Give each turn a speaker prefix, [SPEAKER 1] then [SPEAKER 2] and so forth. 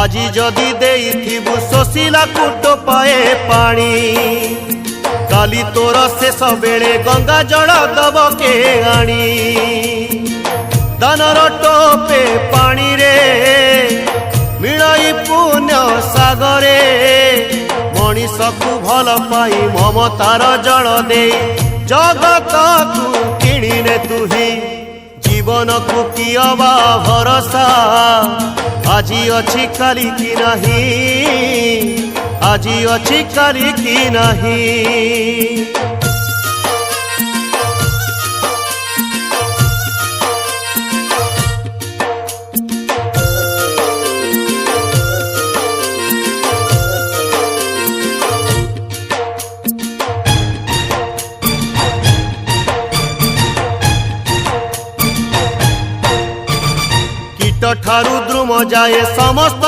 [SPEAKER 1] আজি যদি দেইথিবু শোষিলা কুট পায়ে পানি কালি তোর শেষ বেড়ে গঙ্গা জল দব কে আনি দানর টোপে পানি রে মিলাই পুণ্য সাগরে মଣିষকু ভাল পাই মমতার জল দে জগতকু কিଣିনে তুহি জীবনকু কি অবা ভরসা আজি অছি কালি কি নাহি আজি অছি কালি কি নাহি ठारू द्रुम जाए समस्त